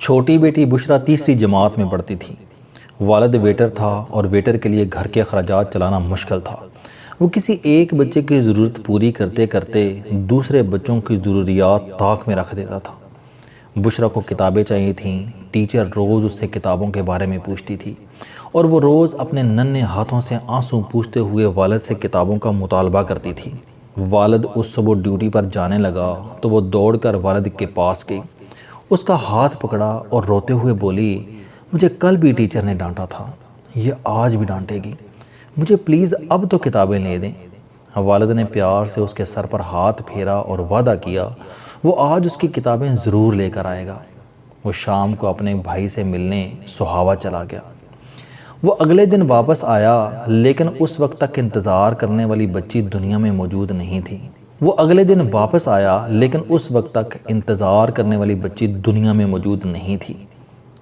چھوٹی بیٹی بشرا تیسری جماعت میں پڑھتی تھی۔ والد ویٹر تھا اور ویٹر کے لیے گھر کے اخراجات چلانا مشکل تھا۔ وہ کسی ایک بچے کی ضرورت پوری کرتے کرتے دوسرے بچوں کی ضروریات طاق میں رکھ دیتا تھا۔ بشرا کو کتابیں چاہیے تھیں۔ ٹیچر روز اس سے کتابوں کے بارے میں پوچھتی تھی اور وہ روز اپنے ننھے ہاتھوں سے آنسو پوچھتے ہوئے والد سے کتابوں کا مطالبہ کرتی تھی۔ والد اس صبح ڈیوٹی پر جانے لگا تو وہ دوڑ کر والد کے پاس گئی، اس کا ہاتھ پکڑا اور روتے ہوئے بولی، مجھے کل بھی ٹیچر نے ڈانٹا تھا، یہ آج بھی ڈانٹے گی، مجھے پلیز اب تو کتابیں لے دیں۔ والد نے پیار سے اس کے سر پر ہاتھ پھیرا اور وعدہ کیا وہ آج اس کی کتابیں ضرور لے کر آئے گا۔ وہ شام کو اپنے بھائی سے ملنے سہاوا چلا گیا۔ وہ اگلے دن واپس آیا لیکن اس وقت تک انتظار کرنے والی بچی دنیا میں موجود نہیں تھی۔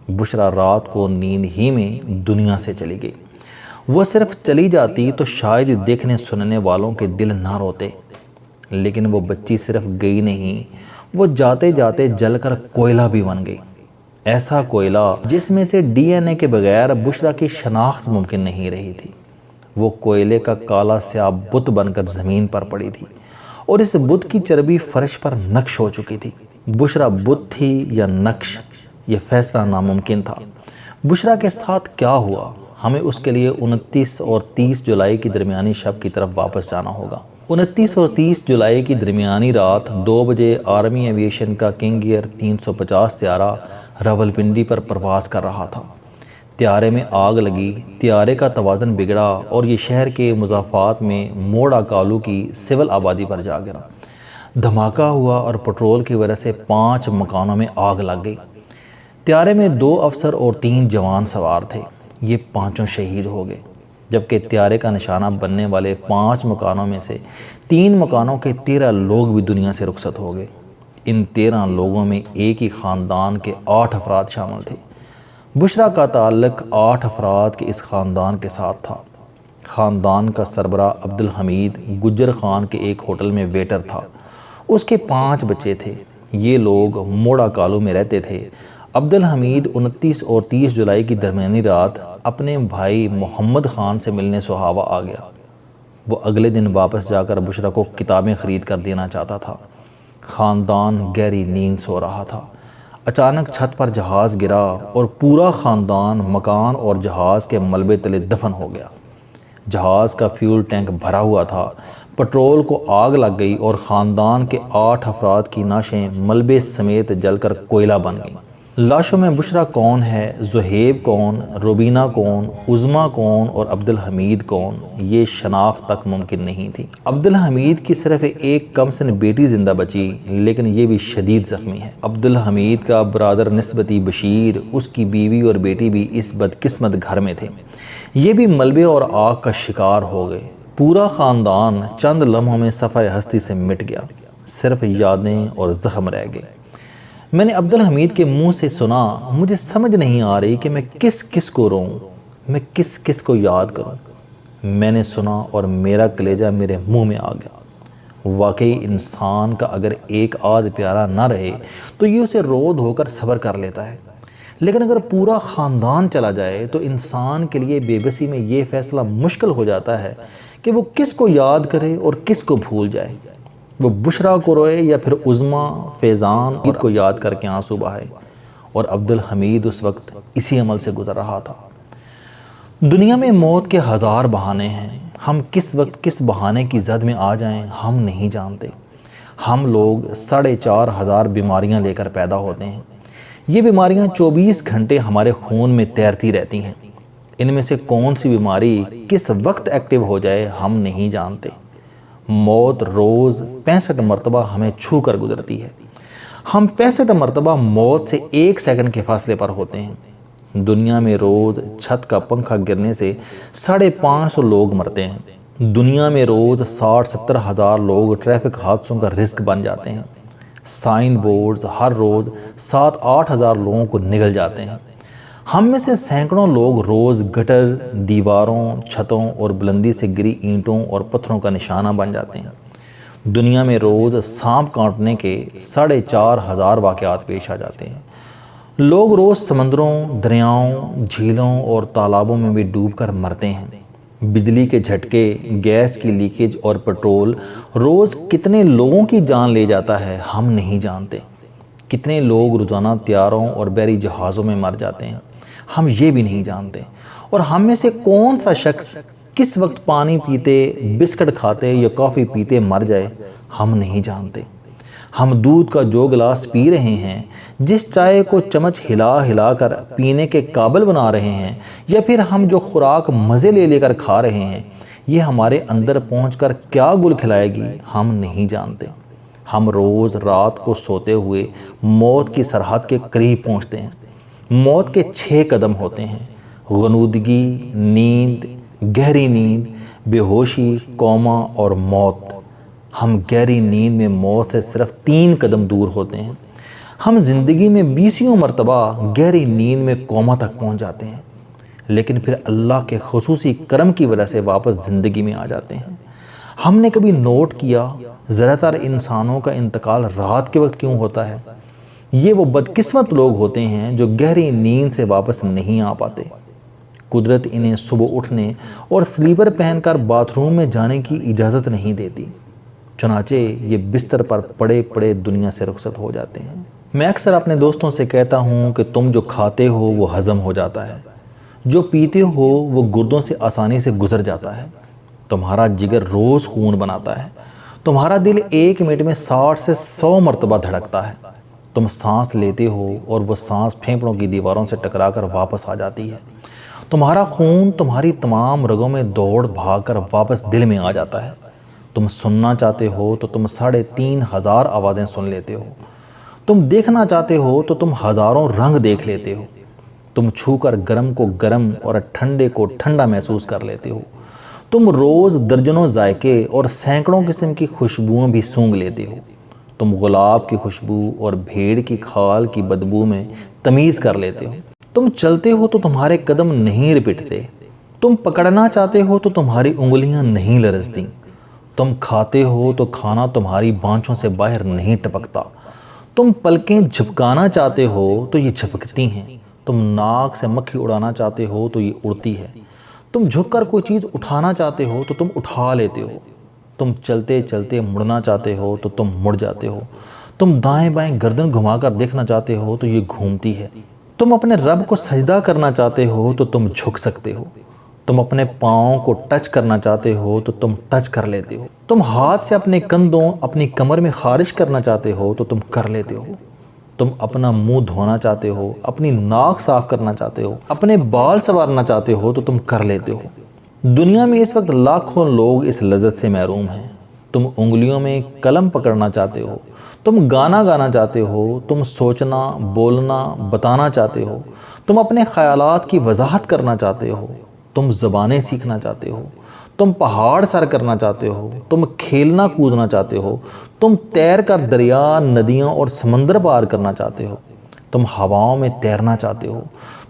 بشرا رات کو نیند ہی میں دنیا سے چلی گئی۔ وہ صرف چلی جاتی تو شاید دیکھنے سننے والوں کے دل نہ روتے، لیکن وہ بچی صرف گئی نہیں، وہ جاتے جاتے جل کر کوئلہ بھی بن گئی۔ ایسا کوئلہ جس میں سے ڈی این اے کے بغیر بشرا کی شناخت ممکن نہیں رہی تھی۔ وہ کوئلے کا کالا سیاہ بت بن کر زمین پر پڑی تھی اور اس بت کی چربی فرش پر نقش ہو چکی تھی۔ بشرا بت تھی یا نقش، یہ فیصلہ ناممکن تھا۔ بشرا کے ساتھ کیا ہوا؟ ہمیں اس کے لیے 29 اور 30 جولائی کی درمیانی شب کی طرف واپس جانا ہوگا۔ 29 اور 30 جولائی کی درمیانی رات 2 بجے آرمی ایویشن کا کنگ ایئر 350 طیارہ راولپنڈی پر پرواز کر رہا تھا۔ طیارے میں آگ لگی، طیارے کا توازن بگڑا اور یہ شہر کے مضافات میں موڑا کالو کی سول آبادی پر جا گرا۔ دھماکہ ہوا اور پٹرول کی وجہ سے 5 مکانوں میں آگ لگ گئی۔ طیارے میں 2 افسر اور 3 جوان سوار تھے، یہ 5 شہید ہو گئے، جبکہ طیارے کا نشانہ بننے والے 5 مکانوں میں سے 3 مکانوں کے 13 لوگ بھی دنیا سے رخصت ہو گئے۔ ان 13 لوگوں میں ایک ہی خاندان کے 8 افراد شامل تھے۔ بشرا کا تعلق 8 افراد کے اس خاندان کے ساتھ تھا۔ خاندان کا سربراہ عبدالحمید گجر خان کے ایک ہوٹل میں ویٹر تھا۔ اس کے 5 بچے تھے۔ یہ لوگ موڑا کالو میں رہتے تھے۔ عبدالحمید 29 اور 30 جولائی کی درمیانی رات اپنے بھائی محمد خان سے ملنے سہاوا آ گیا۔ وہ اگلے دن واپس جا کر بشرا کو کتابیں خرید کر دینا چاہتا تھا۔ خاندان گہری نیند سو رہا تھا۔ اچانک چھت پر جہاز گرا اور پورا خاندان مکان اور جہاز کے ملبے تلے دفن ہو گیا۔ جہاز کا فیول ٹینک بھرا ہوا تھا، پٹرول کو آگ لگ گئی اور خاندان کے 8 افراد کی نعشیں ملبے سمیت جل کر کوئلہ بن گئیں۔ لاشوں میں بشرا کون ہے، زہیب کون، روبینہ کون، عظمیٰ کون اور عبدالحمید کون، یہ شناخت تک ممکن نہیں تھی۔ عبدالحمید کی صرف ایک کم سن بیٹی زندہ بچی، لیکن یہ بھی شدید زخمی ہے۔ عبدالحمید کا برادر نسبتی بشیر، اس کی بیوی اور بیٹی بھی اس بدقسمت گھر میں تھے، یہ بھی ملبے اور آگ کا شکار ہو گئے۔ پورا خاندان چند لمحوں میں صفحہ ہستی سے مٹ گیا، صرف یادیں اور زخم رہ گئے۔ میں نے عبدالحمید کے منہ سے سنا، مجھے سمجھ نہیں آ رہی کہ میں کس کس کو روؤں، میں کس کس کو یاد کروں۔ میں نے سنا اور میرا کلیجہ میرے منہ میں آ گیا۔ واقعی انسان کا اگر ایک آدھ پیارا نہ رہے تو یہ اسے رو دھو کر صبر کر لیتا ہے، لیکن اگر پورا خاندان چلا جائے تو انسان کے لیے بے بسی میں یہ فیصلہ مشکل ہو جاتا ہے کہ وہ کس کو یاد کرے اور کس کو بھول جائے۔ وہ بشرا کو روئے یا پھر عظمیٰ، فیضان اور کو یاد کر کے آنسو بہائے، اور عبدالحمید اس وقت اسی عمل سے گزر رہا تھا۔ دنیا میں موت کے 1000 بہانے ہیں، ہم کس وقت کس بہانے کی زد میں آ جائیں ہم نہیں جانتے۔ ہم لوگ 4500 بیماریاں لے کر پیدا ہوتے ہیں۔ یہ بیماریاں 24 گھنٹے ہمارے خون میں تیرتی رہتی ہیں۔ ان میں سے کون سی بیماری کس وقت ایکٹیو ہو جائے ہم نہیں جانتے۔ موت روز 65 مرتبہ ہمیں چھو کر گزرتی ہے۔ ہم 65 مرتبہ موت سے 1 سیکنڈ کے فاصلے پر ہوتے ہیں۔ دنیا میں روز چھت کا پنکھا گرنے سے 550 لوگ مرتے ہیں۔ دنیا میں روز 60-70 ہزار لوگ ٹریفک حادثوں کا رزق بن جاتے ہیں۔ سائن بورڈز ہر روز 7-8 ہزار لوگوں کو نگل جاتے ہیں۔ ہم میں سے سینکڑوں لوگ روز گٹر، دیواروں، چھتوں اور بلندی سے گری اینٹوں اور پتھروں کا نشانہ بن جاتے ہیں۔ دنیا میں روز سانپ کاٹنے کے 4500 واقعات پیش آ جاتے ہیں۔ لوگ روز سمندروں، دریاؤں، جھیلوں اور تالابوں میں بھی ڈوب کر مرتے ہیں۔ بجلی کے جھٹکے، گیس کی لیکیج اور پیٹرول روز کتنے لوگوں کی جان لے جاتا ہے ہم نہیں جانتے۔ کتنے لوگ روزانہ طیاروں اور بحری جہازوں میں مر جاتے ہیں ہم یہ بھی نہیں جانتے۔ اور ہم میں سے کون سا شخص کس وقت پانی پیتے، بسکٹ کھاتے یا کافی پیتے مر جائے ہم نہیں جانتے۔ ہم دودھ کا جو گلاس پی رہے ہیں، جس چائے کو چمچ ہلا ہلا کر پینے کے قابل بنا رہے ہیں، یا پھر ہم جو خوراک مزے لے لے کر کھا رہے ہیں، یہ ہمارے اندر پہنچ کر کیا گل کھلائے گی ہم نہیں جانتے۔ ہم روز رات کو سوتے ہوئے موت کی سرحد کے قریب پہنچتے ہیں۔ موت کے 6 قدم ہوتے ہیں: غنودگی، نیند، گہری نیند، بے ہوشی، کوما اور موت۔ ہم گہری نیند میں موت سے صرف 3 قدم دور ہوتے ہیں۔ ہم زندگی میں 20 مرتبہ گہری نیند میں کوما تک پہنچ جاتے ہیں، لیکن پھر اللہ کے خصوصی کرم کی وجہ سے واپس زندگی میں آ جاتے ہیں۔ ہم نے کبھی نوٹ کیا زیادہ تر انسانوں کا انتقال رات کے وقت کیوں ہوتا ہے؟ یہ وہ بدقسمت لوگ ہوتے ہیں جو گہری نیند سے واپس نہیں آ پاتے۔ قدرت انہیں صبح اٹھنے اور سلیپر پہن کر باتھ روم میں جانے کی اجازت نہیں دیتی، چنانچہ یہ بستر پر پڑے پڑے دنیا سے رخصت ہو جاتے ہیں۔ میں اکثر اپنے دوستوں سے کہتا ہوں کہ تم جو کھاتے ہو وہ ہضم ہو جاتا ہے، جو پیتے ہو وہ گردوں سے آسانی سے گزر جاتا ہے، تمہارا جگر روز خون بناتا ہے، تمہارا دل 1 منٹ میں 60 سے 100 مرتبہ دھڑکتا ہے، تم سانس لیتے ہو اور وہ سانس پھیپھڑوں کی دیواروں سے ٹکرا کر واپس آ جاتی ہے، تمہارا خون تمہاری تمام رگوں میں دوڑ بھاگ کر واپس دل میں آ جاتا ہے، تم سننا چاہتے ہو تو تم 3500 آوازیں سن لیتے ہو، تم دیکھنا چاہتے ہو تو تم ہزاروں رنگ دیکھ لیتے ہو، تم چھو کر گرم کو گرم اور ٹھنڈے کو ٹھنڈا محسوس کر لیتے ہو، تم روز درجنوں ذائقے اور سینکڑوں قسم کی خوشبوؤں بھی سونگھ لیتے ہو، تم گلاب کی خوشبو اور بھیڑ کی کھال کی بدبو میں تمیز کر لیتے ہو، تم چلتے ہو تو تمہارے قدم نہیں رپٹتے، تم پکڑنا چاہتے ہو تو تمہاری انگلیاں نہیں لرزتی، تم کھاتے ہو تو کھانا تمہاری بانچوں سے باہر نہیں ٹپکتا، تم پلکیں جھپکانا چاہتے ہو تو یہ جھپکتی ہیں، تم ناک سے مکھی اڑانا چاہتے ہو تو یہ اڑتی ہے، تم جھک کر کوئی چیز اٹھانا چاہتے ہو تو تم اٹھا لیتے ہو، تم چلتے چلتے مڑنا چاہتے ہو تو تم مڑ جاتے ہو، تم دائیں بائیں گردن گھما کر دیکھنا چاہتے ہو تو یہ گھومتی ہے، تم اپنے رب کو سجدہ کرنا چاہتے ہو تو تم جھک سکتے ہو، تم اپنے پاؤں کو ٹچ کرنا چاہتے ہو تو تم ٹچ کر لیتے ہو، تم ہاتھ سے اپنے کندھوں اپنی کمر میں خارج کرنا چاہتے ہو تو تم کر لیتے ہو، تم اپنا منہ دھونا چاہتے ہو، اپنی ناک صاف کرنا چاہتے ہو، اپنے بال سنوارنا چاہتے ہو تو تم کر لیتے ہو۔ دنیا میں اس وقت لاکھوں لوگ اس لذت سے محروم ہیں۔ تم انگلیوں میں قلم پکڑنا چاہتے ہو، تم گانا گانا چاہتے ہو، تم سوچنا، بولنا، بتانا چاہتے ہو، تم اپنے خیالات کی وضاحت کرنا چاہتے ہو، تم زبانیں سیکھنا چاہتے ہو، تم پہاڑ سر کرنا چاہتے ہو، تم کھیلنا کودنا چاہتے ہو، تم تیر کر دریا، ندیاں اور سمندر پار کرنا چاہتے ہو، تم ہواؤں میں تیرنا چاہتے ہو،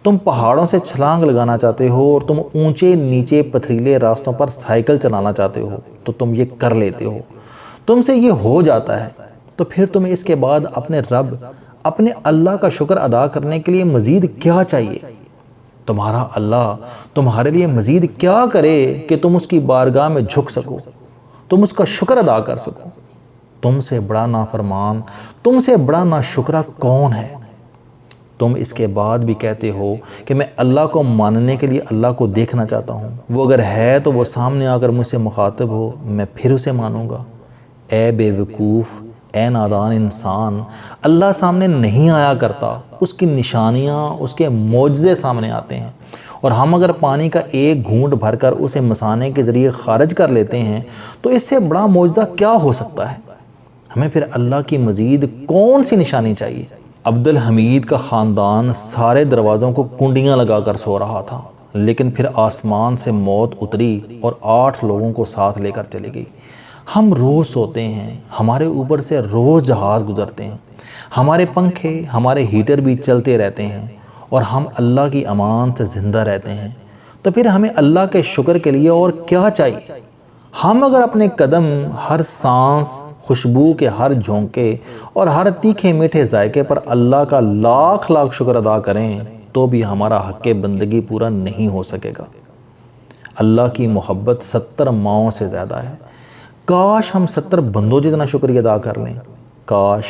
تم پہاڑوں سے چھلانگ لگانا چاہتے ہو اور تم اونچے نیچے پتھریلے راستوں پر سائیکل چلانا چاہتے ہو تو تم یہ کر لیتے ہو، تم سے یہ ہو جاتا ہے، تو پھر تمہیں اس کے بعد اپنے رب، اپنے اللہ کا شکر ادا کرنے کے لیے مزید کیا چاہیے؟ تمہارا اللہ تمہارے لیے مزید کیا کرے کہ تم اس کی بارگاہ میں جھک سکو، تم اس کا شکر ادا کر سکو؟ تم سے بڑا نافرمان، تم سے بڑا ناشکرہ کون ہے؟ تم اس کے بعد بھی کہتے ہو کہ میں اللہ کو ماننے کے لیے اللہ کو دیکھنا چاہتا ہوں، وہ اگر ہے تو وہ سامنے آ کر مجھ سے مخاطب ہو، میں پھر اسے مانوں گا۔ اے بے وقوف، اے نادان انسان، اللہ سامنے نہیں آیا کرتا، اس کی نشانیاں، اس کے معجزے سامنے آتے ہیں، اور ہم اگر پانی کا ایک گھونٹ بھر کر اسے مثانے کے ذریعے خارج کر لیتے ہیں تو اس سے بڑا معجزہ کیا ہو سکتا ہے؟ ہمیں پھر اللہ کی مزید کون سی نشانی چاہیے؟ عبد الحمید کا خاندان سارے دروازوں کو کنڈیاں لگا کر سو رہا تھا، لیکن پھر آسمان سے موت اتری اور 8 لوگوں کو ساتھ لے کر چلی گئی۔ ہم روز سوتے ہیں، ہمارے اوپر سے روز جہاز گزرتے ہیں، ہمارے پنکھے، ہمارے ہیٹر بھی چلتے رہتے ہیں، اور ہم اللہ کی امان سے زندہ رہتے ہیں، تو پھر ہمیں اللہ کے شکر کے لیے اور کیا چاہیے؟ ہم اگر اپنے قدم، ہر سانس، خوشبو کے ہر جھونکے اور ہر تیکھے میٹھے ذائقے پر اللہ کا لاکھ لاکھ شکر ادا کریں تو بھی ہمارا حق بندگی پورا نہیں ہو سکے گا۔ اللہ کی محبت 70 ماؤں سے زیادہ ہے۔ کاش ہم 70 بندوں جتنا شکریہ ادا کر لیں۔ کاش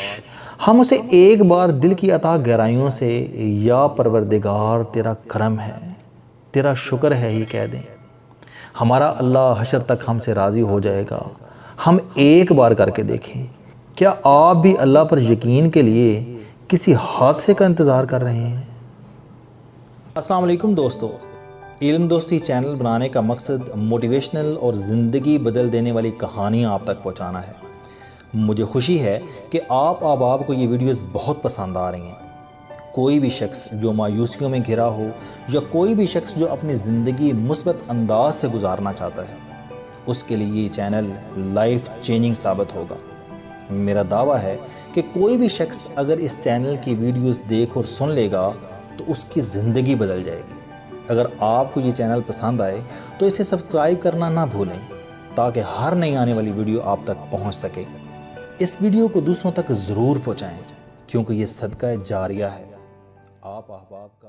ہم اسے ایک بار دل کی عطا گہرائیوں سے یا پروردگار تیرا کرم ہے، تیرا شکر ہے ہی کہہ دیں۔ ہمارا اللہ حشر تک ہم سے راضی ہو جائے گا۔ ہم ایک بار کر کے دیکھیں۔ کیا آپ بھی اللہ پر یقین کے لیے کسی حادثے کا انتظار کر رہے ہیں؟ السلام علیکم دوستو، علم دوستی چینل بنانے کا مقصد موٹیویشنل اور زندگی بدل دینے والی کہانیاں آپ تک پہنچانا ہے۔ مجھے خوشی ہے کہ آپ کو یہ ویڈیوز بہت پسند آ رہی ہیں۔ کوئی بھی شخص جو مایوسیوں میں گھرا ہو یا کوئی بھی شخص جو اپنی زندگی مثبت انداز سے گزارنا چاہتا ہے، اس کے لیے یہ چینل لائف چینجنگ ثابت ہوگا۔ میرا دعویٰ ہے کہ کوئی بھی شخص اگر اس چینل کی ویڈیوز دیکھ اور سن لے گا تو اس کی زندگی بدل جائے گی۔ اگر آپ کو یہ چینل پسند آئے تو اسے سبسکرائب کرنا نہ بھولیں تاکہ ہر نئی آنے والی ویڈیو آپ تک پہنچ سکے۔ اس ویڈیو کو دوسروں تک ضرور پہنچائیں کیونکہ یہ صدقہ جاریہ ہے۔ آپ احباب کا